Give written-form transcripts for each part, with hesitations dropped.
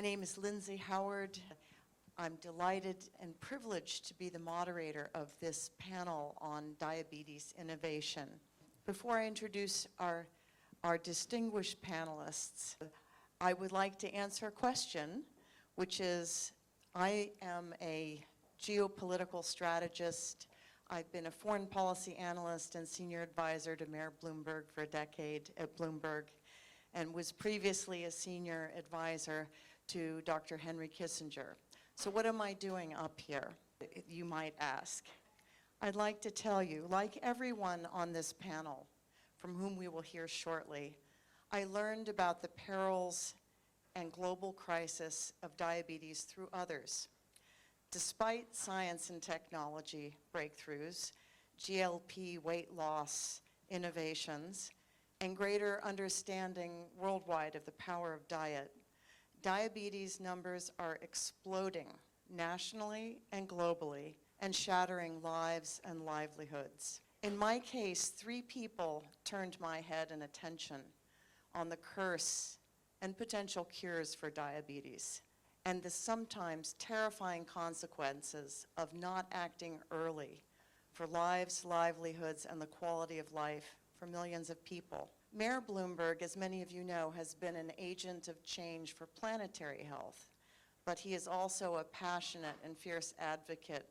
name is Lindsay Howard. I'm delighted and privileged to be the moderator of this panel on diabetes innovation. Before I introduce our distinguished panelists, I would like to answer a question, which is, I am a geopolitical strategist. I've been a foreign policy analyst and senior advisor to Mayor Bloomberg for a decade at Bloomberg, and was previously a senior advisor to Dr. Henry Kissinger. So what am I doing up here, you might ask? I'd like to tell you, like everyone on this panel, from whom we will hear shortly, I learned about the perils and global crisis of diabetes through others. Despite science and technology breakthroughs, GLP weight loss innovations, and greater understanding worldwide of the power of diet, diabetes numbers are exploding nationally and globally and shattering lives and livelihoods. In my case, 3 people turned my head and attention on the curse and potential cures for diabetes and the sometimes terrifying consequences of not acting early for lives, livelihoods, and the quality of life for millions of people. Mayor Bloomberg, as many of you know, has been an agent of change for planetary health, but he is also a passionate and fierce advocate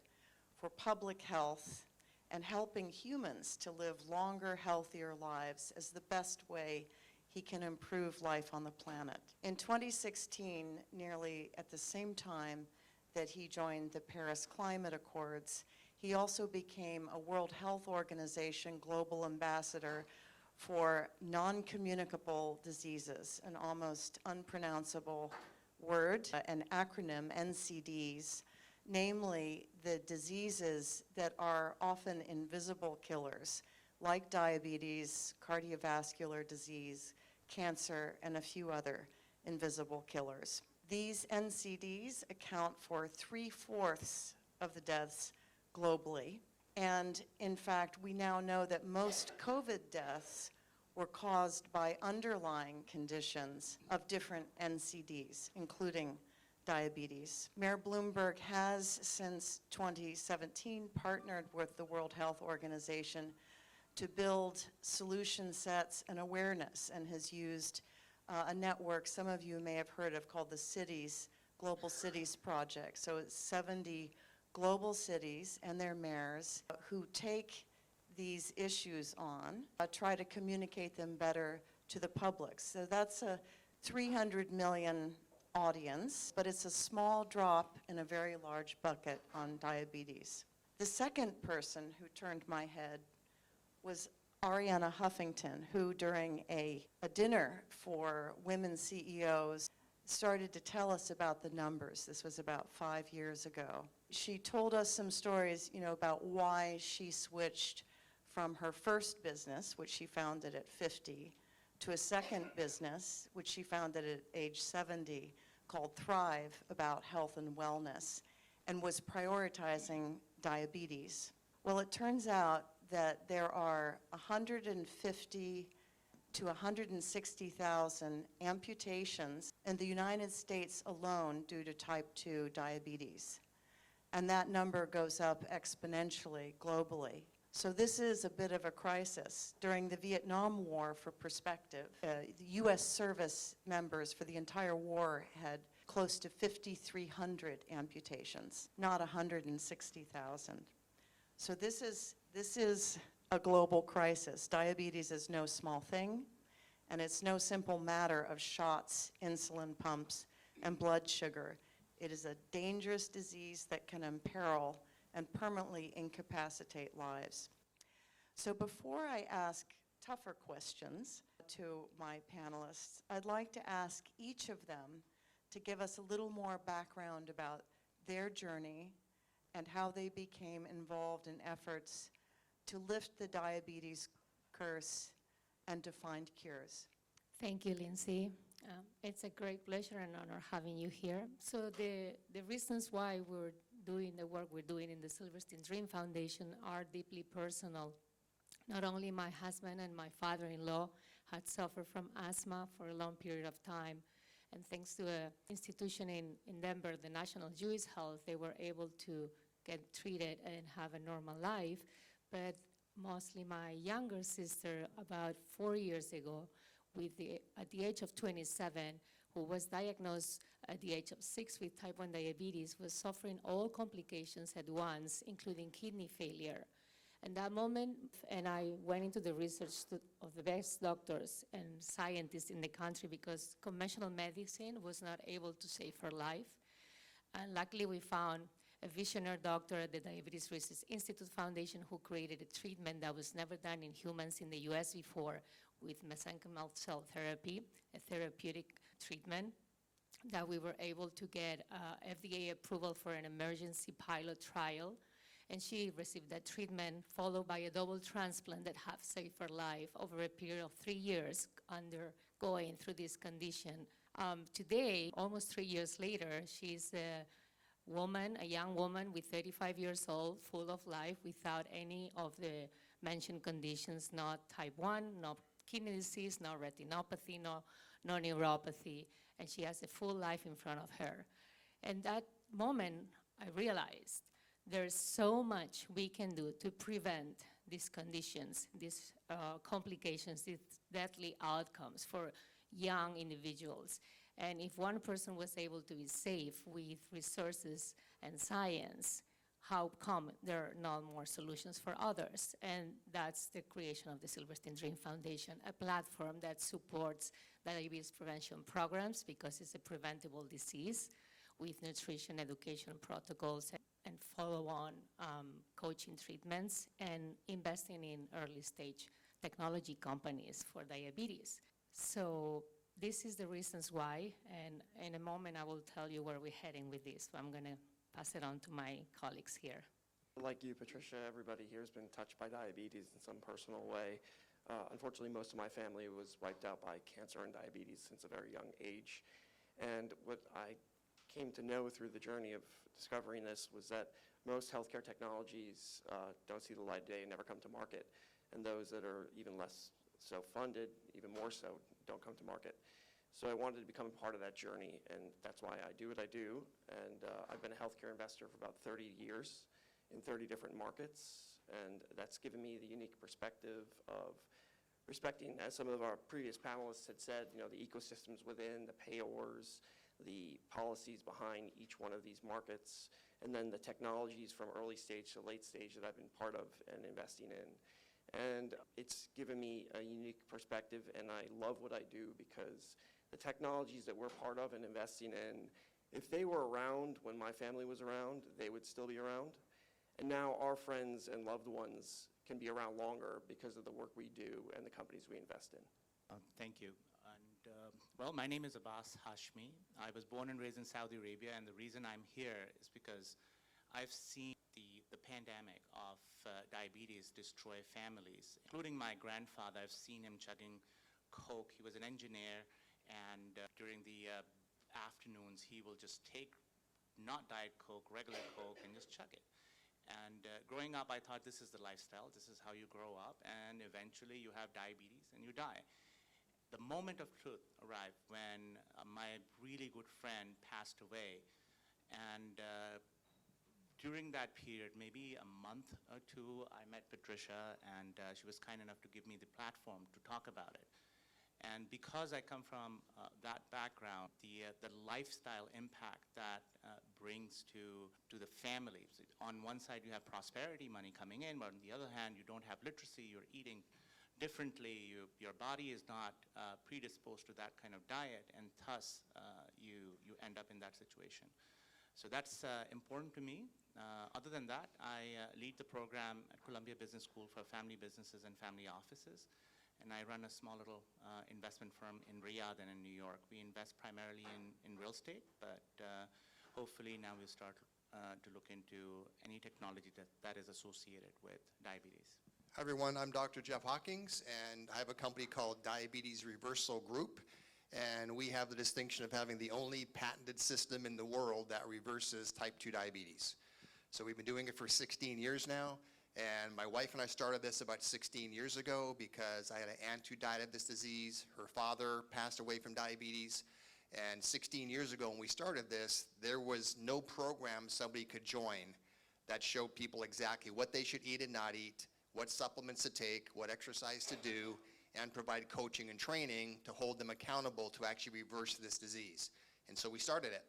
for public health and helping humans to live longer, healthier lives as the best way he can improve life on the planet. In 2016, nearly at the same time that he joined the Paris Climate Accords, he also became a World Health Organization global ambassador for non-communicable diseases, an almost unpronounceable word, an acronym, NCDs, namely the diseases that are often invisible killers, like diabetes, cardiovascular disease, cancer, and a few other invisible killers. These NCDs account for 3/4 of the deaths globally. And in fact, we now know that most COVID deaths were caused by underlying conditions of different NCDs, including diabetes. Mayor Bloomberg has, since 2017, partnered with the World Health Organization to build solution sets and awareness, and has used a network some of you may have heard of called the Cities, Global Cities Project. So it's 70 global cities and their mayors who take these issues on, try to communicate them better to the public. So that's a 300 million audience, but it's a small drop in a very large bucket on diabetes. The second person who turned my head was Arianna Huffington, who during a dinner for women CEOs started to tell us about the numbers. This was about 5 years ago. She told us some stories, about why she switched from her first business, which she founded at 50, to a second business, which she founded at age 70, called Thrive, about health and wellness, and was prioritizing diabetes. Well, it turns out that there are 150 to 160,000 amputations in the United States alone due to type 2 diabetes. And that number goes up exponentially globally. So this is a bit of a crisis. During the Vietnam War, for perspective, the US service members for the entire war had close to 5,300 amputations, not 160,000. So this is a global crisis. Diabetes is no small thing, and it's no simple matter of shots, insulin pumps, and blood sugar. It is a dangerous disease that can imperil and permanently incapacitate lives. So before I ask tougher questions to my panelists, I'd like to ask each of them to give us a little more background about their journey and how they became involved in efforts to lift the diabetes curse and to find cures. Thank you, Lindsay. It's a great pleasure and honor having you here. So the reasons why we're doing the work we're doing in the Silverstein Dream Foundation are deeply personal. Not only my husband and my father-in-law had suffered from asthma for a long period of time, And thanks to an institution in Denver, the National Jewish Health, they were able to get treated and have a normal life. But mostly my younger sister, about 4 years ago, at the age of 27, who was diagnosed at the age of 6 with type 1 diabetes, was suffering all complications at once, including kidney failure. And that moment, and I went into the research of the best doctors and scientists in the country because conventional medicine was not able to save her life. And luckily we found a visionary doctor at the Diabetes Research Institute Foundation who created a treatment that was never done in humans in the US before with mesenchymal cell therapy, a therapeutic treatment that we were able to get FDA approval for an emergency pilot trial. And she received that treatment followed by a double transplant that have saved her life over a period of 3 years undergoing through this condition. Today, almost 3 years later, she's a young woman with 35 years old, full of life, without any of the mentioned conditions, not type 1, no kidney disease, no retinopathy, no neuropathy, and she has a full life in front of her. And that moment, I realized there's so much we can do to prevent these conditions, these complications, these deadly outcomes for young individuals. And if one person was able to be safe with resources and science, how come there are not more solutions for others? And that's the creation of the Silverstein Dream Foundation, a platform that supports diabetes prevention programs because it's a preventable disease with nutrition education protocols and follow-on coaching treatments and investing in early-stage technology companies for diabetes. So this is the reasons why, and in a moment I will tell you where we're heading with this. So I'm going to pass it on to my colleagues here. Like you, Patricia, everybody here has been touched by diabetes in some personal way. Unfortunately, most of my family was wiped out by cancer and diabetes since a very young age. And what I came to know through the journey of discovering this was that most healthcare technologies don't see the light of day and never come to market. And those that are even less so funded, even more so, don't come to market. So I wanted to become a part of that journey, and that's why I do what I do. And I've been a healthcare investor for about 30 years in 30 different markets, and that's given me the unique perspective of respecting, as some of our previous panelists had said, the ecosystems within, the payors, the policies behind each one of these markets, and then the technologies from early stage to late stage that I've been part of and investing in. And it's given me a unique perspective, and I love what I do because the technologies that we're part of and investing in, if they were around when my family was around, they would still be around. And now our friends and loved ones can be around longer because of the work we do and the companies we invest in. Thank you. And well, my name is Abbas Hashmi. I was born and raised in Saudi Arabia, and the reason I'm here is because I've seen the pandemic of diabetes destroy families, including my grandfather. I've seen him chugging Coke. He was an engineer, and during the afternoons, he will just take not Diet Coke, regular Coke, and just chug it. And growing up, I thought this is the lifestyle, this is how you grow up, and eventually you have diabetes and you die. The moment of truth arrived when my really good friend passed away, and during that period, maybe a month or two, I met Patricia, and she was kind enough to give me the platform to talk about it. And because I come from that background, the lifestyle impact that brings to the families. On one side, you have prosperity, money coming in, but on the other hand, you don't have literacy, you're eating differently, your body is not predisposed to that kind of diet, and thus you end up in that situation. So that's important to me. Other than that, I lead the program at Columbia Business School for family businesses and family offices. And I run a small little investment firm in Riyadh and in New York. We invest primarily in real estate, but hopefully now we'll start to look into any technology that is associated with diabetes. Hi everyone, I'm Dr. Jeff Hawkins, and I have a company called Diabetes Reversal Group, and we have the distinction of having the only patented system in the world that reverses type 2 diabetes. So we've been doing it for 16 years now. And my wife and I started this about 16 years ago because I had an aunt who died of this disease. Her father passed away from diabetes. And 16 years ago when we started this, there was no program somebody could join that showed people exactly what they should eat and not eat, what supplements to take, what exercise to do, and provide coaching and training to hold them accountable to actually reverse this disease. And so we started it.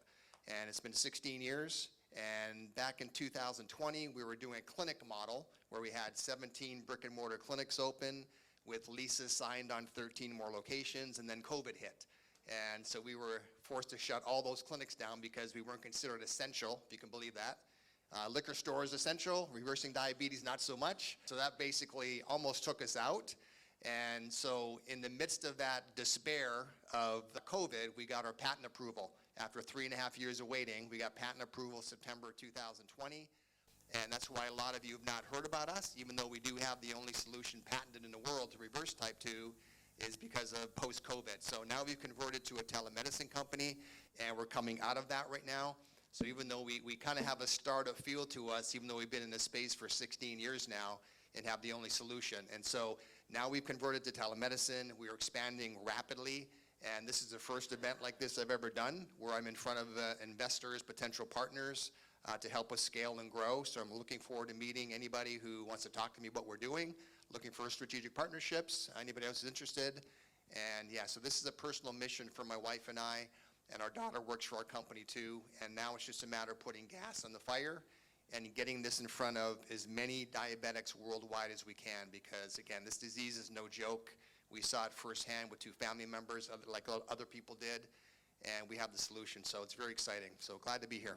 And it's been 16 years. And back in 2020, we were doing a clinic model where we had 17 brick and mortar clinics open with leases signed on 13 more locations, and then COVID hit. And so we were forced to shut all those clinics down because we weren't considered essential, if you can believe that. Liquor stores essential, reversing diabetes not so much. So that basically almost took us out. And so in the midst of that despair of the COVID, we got our patent approval. After 3.5 years of waiting, we got patent approval September 2020. And that's why a lot of you have not heard about us, even though we do have the only solution patented in the world to reverse type 2, is because of post-COVID. So now we've converted to a telemedicine company, and we're coming out of that right now. So even though we kind of have a startup feel to us, even though we've been in this space for 16 years now and have the only solution. And so now we've converted to telemedicine. We are expanding rapidly. And this is the first event like this I've ever done where I'm in front of investors, potential partners to help us scale and grow. So I'm looking forward to meeting anybody who wants to talk to me about what we're doing, looking for strategic partnerships, anybody else is interested. And yeah, so this is a personal mission for my wife and I. And our daughter works for our company too, and now it's just a matter of putting gas on the fire and getting this in front of as many diabetics worldwide as we can, because again, this disease is no joke. We saw it firsthand with 2 family members, like other people did, and we have the solution, so it's very exciting. So glad to be here.